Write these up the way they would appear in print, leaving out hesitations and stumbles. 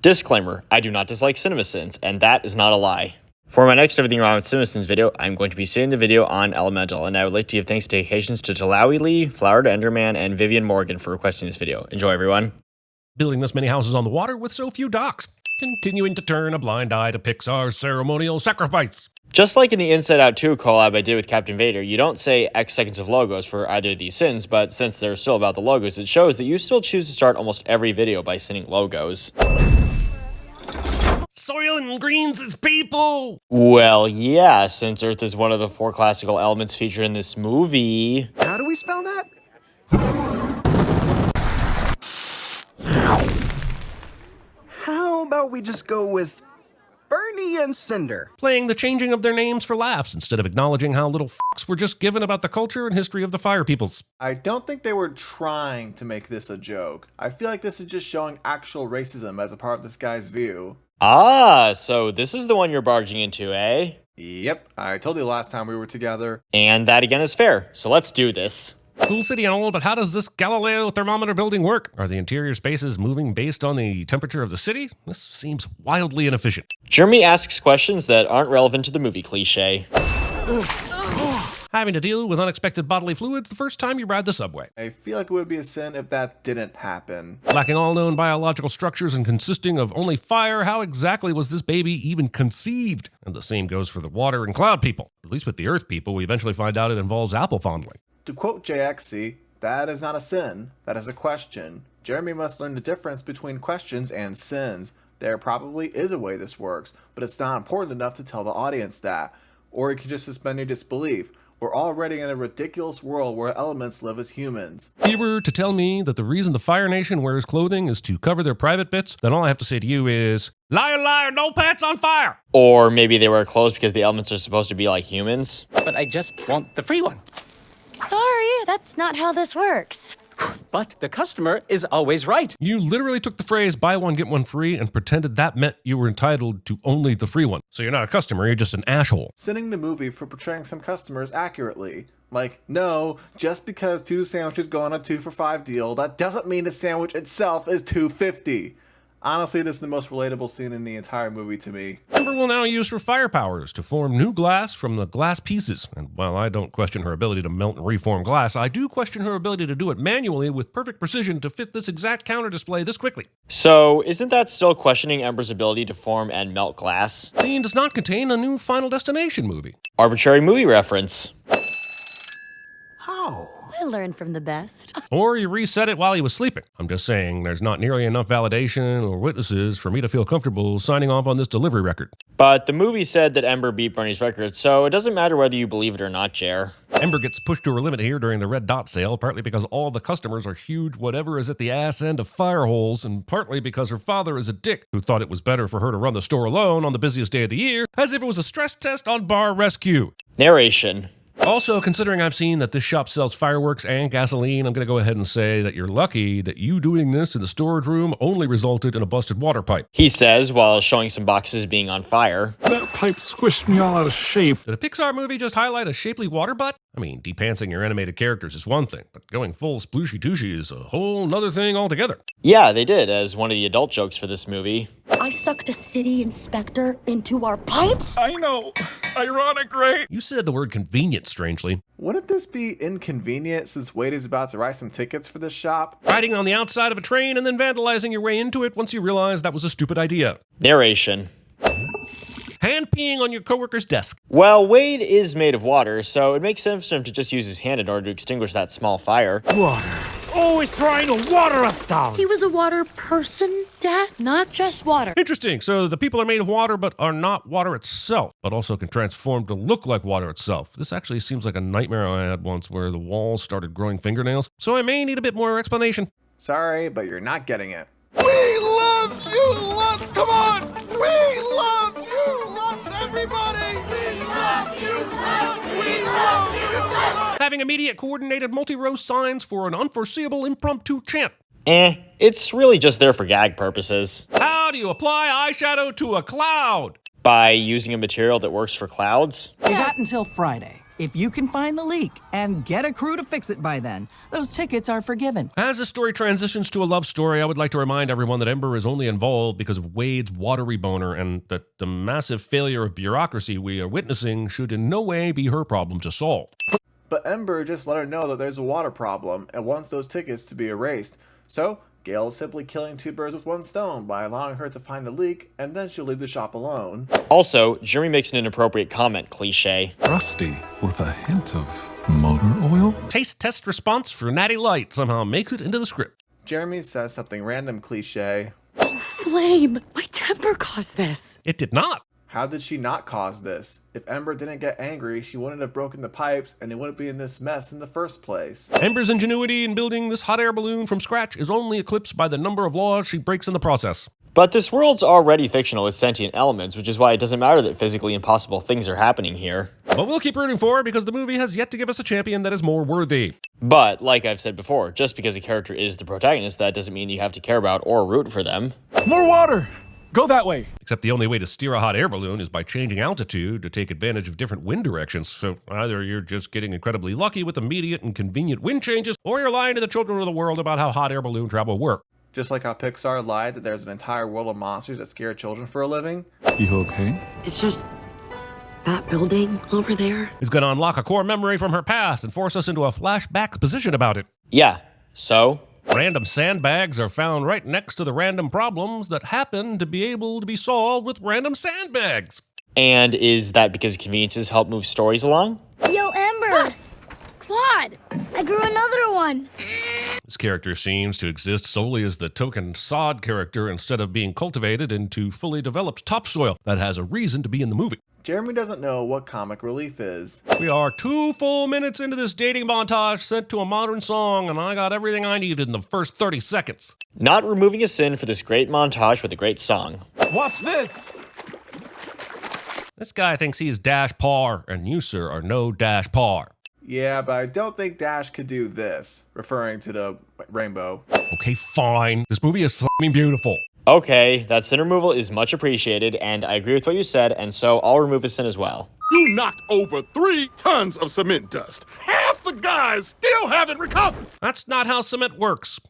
Disclaimer, I do not dislike CinemaSins, and that is not a lie. For my next Everything Wrong with CinemaSins video, I'm going to be seeing the video on Elemental, and I would like to give thanks to occasions to Talawi Lee, Flower to Enderman, and Vivian Morgan for requesting this video. Enjoy, everyone. Building this many houses on the water with so few docks. Continuing to turn a blind eye to Pixar's ceremonial sacrifice. Just like in the Inside Out 2 collab I did with Captain Vader, you don't say X seconds of logos for either of these sins, but since they're still about the logos, it shows that you still choose to start almost every video by sending logos. Soil and greens is people! Well, yeah, since Earth is one of the 4 classical elements featured in this movie. How do we spell that? How about we just go with Bernie and Cinder? Playing the changing of their names for laughs instead of acknowledging how little fucks were just given about the culture and history of the fire peoples. I don't think they were trying to make this a joke. I feel like this is just showing actual racism as a part of this guy's view. Ah, so this is the one you're barging into, eh? Yep, I told you last time we were together. And that again is fair, so let's do this. Cool city and all, but how does this Galileo thermometer building work? Are the interior spaces moving based on the temperature of the city? This seems wildly inefficient. Jeremy asks questions that aren't relevant to the movie cliche. Having to deal with unexpected bodily fluids the first time you ride the subway. I feel like it would be a sin if that didn't happen. Lacking all known biological structures and consisting of only fire, how exactly was this baby even conceived? And the same goes for the water and cloud people. At least with the earth people, we eventually find out it involves apple fondling. To quote Jay Exci, that is not a sin, that is a question. Jeremy must learn the difference between questions and sins. There probably is a way this works, but it's not important enough to tell the audience that. Or you can just suspend your disbelief. We're already in a ridiculous world where elements live as humans. If you were to tell me that the reason the Fire Nation wears clothing is to cover their private bits, then all I have to say to you is, liar, liar, no pants on fire! Or maybe they wear clothes because the elements are supposed to be like humans. But I just want the free one. Sorry, that's not how this works. But the customer is always right. You literally took the phrase buy one, get one free and pretended that meant you were entitled to only the free one. So you're not a customer, you're just an asshole. Sinning the movie for portraying some customers accurately. Like, no, just because 2 sandwiches go on a 2 for $5 deal, that doesn't mean the sandwich itself is $2.50. Honestly, this is the most relatable scene in the entire movie to me. Ember will now use her fire powers to form new glass from the glass pieces. And while I don't question her ability to melt and reform glass, I do question her ability to do it manually with perfect precision to fit this exact counter display this quickly. So, isn't that still questioning Ember's ability to form and melt glass? Scene does not contain a new Final Destination movie. Arbitrary movie reference. How? I learned from the best. Or you reset it while he was sleeping. I'm just saying there's not nearly enough validation or witnesses for me to feel comfortable signing off on this delivery record. But the movie said that Ember beat Bernie's record, so it doesn't matter whether you believe it or not, Jer. Ember gets pushed to her limit here during the red dot sale, partly because all the customers are huge whatever is at the ass end of fire holes, and partly because her father is a dick who thought it was better for her to run the store alone on the busiest day of the year, as if it was a stress test on bar rescue. Narration. Also, considering I've seen that this shop sells fireworks and gasoline, I'm going to go ahead and say that you're lucky that you doing this in the storage room only resulted in a busted water pipe. He says while showing some boxes being on fire. That pipe squished me all out of shape. Did a Pixar movie just highlight a shapely water butt? I mean, depantsing your animated characters is one thing, but going full splooshy-tooshy is a whole nother thing altogether. Yeah, they did, as one of the adult jokes for this movie. I sucked a city inspector into our pipes? I know. Ironic, right? You said the word convenient, strangely. Wouldn't this be inconvenient since Wade is about to write some tickets for this shop? Riding on the outside of a train and then vandalizing your way into it once you realize that was a stupid idea. Narration. Hand peeing on your coworker's desk. Well, Wade is made of water, so it makes sense for him to just use his hand in order to extinguish that small fire. Water. Always trying to water us down. He was a water person, Dad, not just water. Interesting. So the people are made of water but are not water itself, but also can transform to look like water itself. This actually seems like a nightmare I had once where the walls started growing fingernails, so I may need a bit more explanation. Sorry, but you're not getting it. We love you lots! Come on! We love you lots, everybody! We love you lots! We love you lots! Having immediate coordinated multi-row signs for an unforeseeable impromptu chant. It's really just there for gag purposes. How do you apply eyeshadow to a cloud? By using a material that works for clouds. You got until Friday. If you can find the leak and get a crew to fix it by then, those tickets are forgiven. As the story transitions to a love story, I would like to remind everyone that Ember is only involved because of Wade's watery boner, and that the massive failure of bureaucracy we are witnessing should in no way be her problem to solve. But Ember just let her know that there's a water problem and wants those tickets to be erased. So Gale is simply killing two birds with one stone by allowing her to find the leak, and then she'll leave the shop alone. Also, Jeremy makes an inappropriate comment cliche. Rusty with a hint of motor oil? Taste test response for Natty Light somehow makes it into the script. Jeremy says something random cliche. Oh, Flame! My temper caused this. It did not. How did she not cause this? If Ember didn't get angry, she wouldn't have broken the pipes and it wouldn't be in this mess in the first place. Ember's ingenuity in building this hot air balloon from scratch is only eclipsed by the number of laws she breaks in the process. But this world's already fictional with sentient elements, which is why it doesn't matter that physically impossible things are happening here. But we'll keep rooting for her because the movie has yet to give us a champion that is more worthy. But, like I've said before, just because a character is the protagonist, that doesn't mean you have to care about or root for them. More water! Go that way! Except the only way to steer a hot air balloon is by changing altitude to take advantage of different wind directions. So either you're just getting incredibly lucky with immediate and convenient wind changes, or you're lying to the children of the world about how hot air balloon travel works. Just like how Pixar lied that there's an entire world of monsters that scare children for a living. You okay? It's just that building over there. Is going to unlock a core memory from her past and force us into a flashback position about it. Yeah, so? Random sandbags are found right next to the random problems that happen to be able to be solved with random sandbags. And is that because conveniences help move stories along? Yo, Ember! Claude! I grew another one! This character seems to exist solely as the token sod character instead of being cultivated into fully developed topsoil that has a reason to be in the movie. Jeremy doesn't know what comic relief is. We are 2 full minutes into this dating montage set to a modern song, and I got everything I needed in the first 30 seconds. Not removing a sin for this great montage with a great song. Watch this! This guy thinks he is Dash Par, and you, sir, are no Dash Par. Yeah, but I don't think Dash could do this, referring to the rainbow. Okay, fine. This movie is flaming beautiful. Okay, that sin removal is much appreciated, and I agree with what you said, and so I'll remove a sin as well. You knocked over 3 tons of cement dust. Half the guys still haven't recovered. That's not how cement works.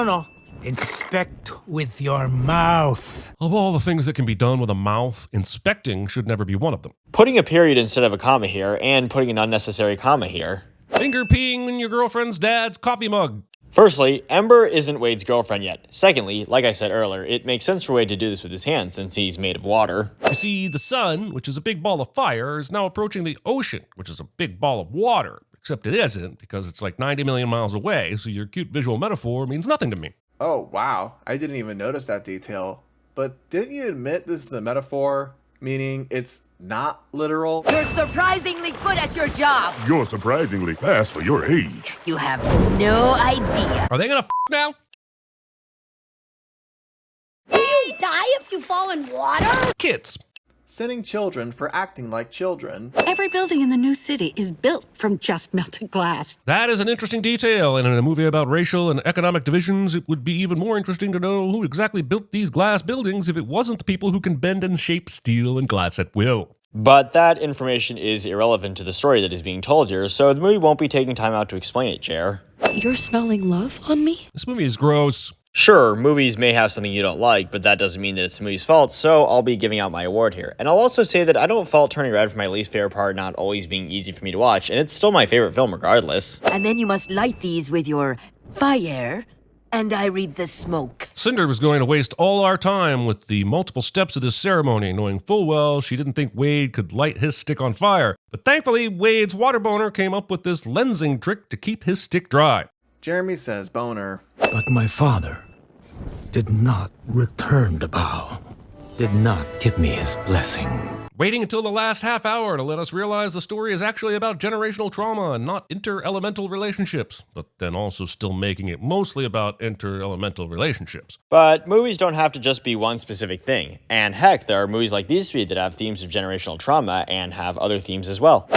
No. Inspect with your mouth. Of all the things that can be done with a mouth, inspecting should never be one of them. Putting a period instead of a comma here, and putting an unnecessary comma here. Finger peeing in your girlfriend's dad's coffee mug. Firstly, Ember isn't Wade's girlfriend yet. Secondly, like I said earlier, it makes sense for Wade to do this with his hands since he's made of water. You see, the sun, which is a big ball of fire, is now approaching the ocean, which is a big ball of water. Except it isn't, because it's like 90 million miles away, so your cute visual metaphor means nothing to me. Oh, wow. I didn't even notice that detail. But didn't you admit this is a metaphor? Meaning it's not literal? You're surprisingly good at your job. You're surprisingly fast for your age. You have no idea. Are they gonna now? Do you die if you fall in water? Kids. Sinning children for acting like children. Every building in the new city is built from just melted glass. That is an interesting detail, and in a movie about racial and economic divisions, it would be even more interesting to know who exactly built these glass buildings if it wasn't the people who can bend and shape steel and glass at will. But that information is irrelevant to the story that is being told here, so the movie won't be taking time out to explain it, Jer. You're smelling love on me? This movie is gross. Sure, movies may have something you don't like, but that doesn't mean that it's the movie's fault, so I'll be giving out my award here. And I'll also say that I don't fault Turning Red for my least favorite part not always being easy for me to watch, and it's still my favorite film regardless. And then you must light these with your fire, and I read the smoke. Cinder was going to waste all our time with the multiple steps of this ceremony, knowing full well she didn't think Wade could light his stick on fire. But thankfully, Wade's water boner came up with this lensing trick to keep his stick dry. Jeremy says boner. But my father did not return the bow, did not give me his blessing. Waiting until the last half hour to let us realize the story is actually about generational trauma and not inter-elemental relationships, but then also still making it mostly about inter-elemental relationships. But movies don't have to just be one specific thing, and heck, there are movies like these three that have themes of generational trauma and have other themes as well.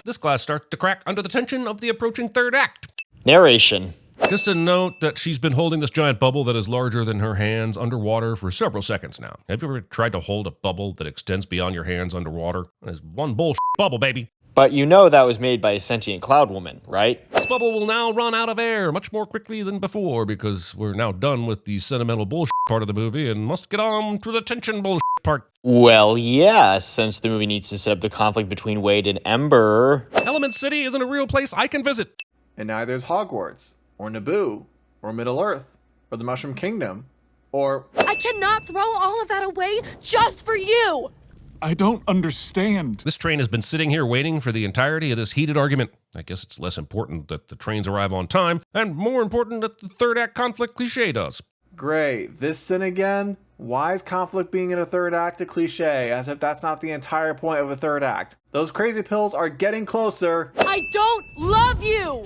This glass starts to crack under the tension of the approaching third act. Narration. Just a note that she's been holding this giant bubble that is larger than her hands underwater for several seconds now. Have you ever tried to hold a bubble that extends beyond your hands underwater? It's one bullshit bubble, baby. But you know that was made by a sentient cloud woman, right? This bubble will now run out of air much more quickly than before because we're now done with the sentimental bullshit part of the movie and must get on to the tension bullshit part. Well, yeah, since the movie needs to set up the conflict between Wade and Ember. Element City isn't a real place I can visit. And neither is Hogwarts, or Naboo, or Middle-earth, or the Mushroom Kingdom, or... I cannot throw all of that away just for you! I don't understand. This train has been sitting here waiting for the entirety of this heated argument. I guess it's less important that the trains arrive on time, and more important that the third act conflict cliche does. Great, this sin again? Why is conflict being in a third act a cliche, as if that's not the entire point of a third act? Those crazy pills are getting closer. I don't love you!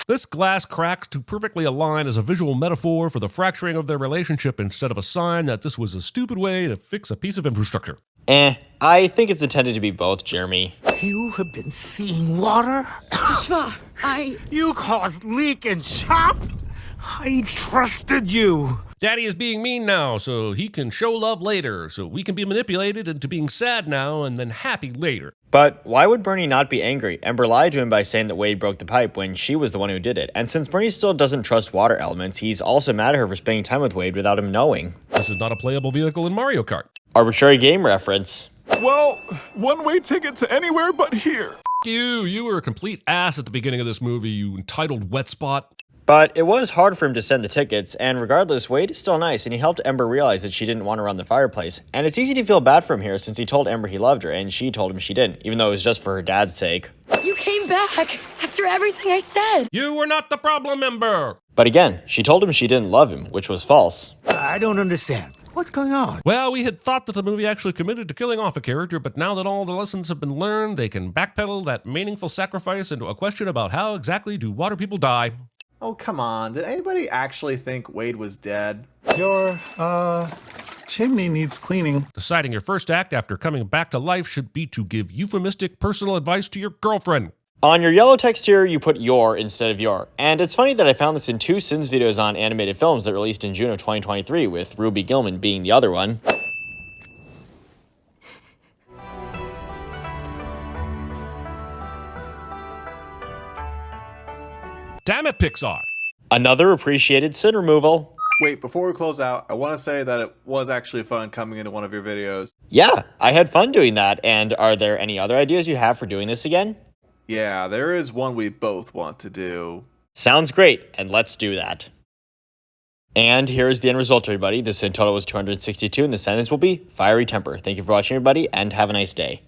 This glass cracks to perfectly align as a visual metaphor for the fracturing of their relationship instead of a sign that this was a stupid way to fix a piece of infrastructure. I think it's intended to be both, Jeremy. You have been seeing water? Ishva, You caused leak and chop? I trusted you. Daddy is being mean now, so he can show love later, so we can be manipulated into being sad now and then happy later. But why would Bernie not be angry? Ember lied to him by saying that Wade broke the pipe when she was the one who did it. And since Bernie still doesn't trust water elements, he's also mad at her for spending time with Wade without him knowing. This is not a playable vehicle in Mario Kart. Arbitrary game reference. Well, one-way ticket to anywhere but here. You were a complete ass at the beginning of this movie, you entitled wet spot. But it was hard for him to send the tickets, and regardless, Wade is still nice, and he helped Ember realize that she didn't want to run the fireplace. And it's easy to feel bad for him here since he told Ember he loved her, and she told him she didn't, even though it was just for her dad's sake. You came back after everything I said. You were not the problem, Ember! But again, she told him she didn't love him, which was false. I don't understand. What's going on? Well, we had thought that the movie actually committed to killing off a character, but now that all the lessons have been learned, they can backpedal that meaningful sacrifice into a question about how exactly do water people die. Oh, come on. Did anybody actually think Wade was dead? Your, chimney needs cleaning. Deciding your first act after coming back to life should be to give euphemistic personal advice to your girlfriend. On your yellow text here, you put your instead of your. And it's funny that I found this in two Sins videos on animated films that released in June of 2023, with Ruby Gilman being the other one. Damn it, Pixar! Another appreciated sin removal. Wait, before we close out, I want to say that it was actually fun coming into one of your videos. Yeah, I had fun doing that. And are there any other ideas you have for doing this again? Yeah, there is one we both want to do. Sounds great, and let's do that. And here's the end result, everybody. The sin total was 262, and the sentence will be fiery temper. Thank you for watching, everybody, and have a nice day.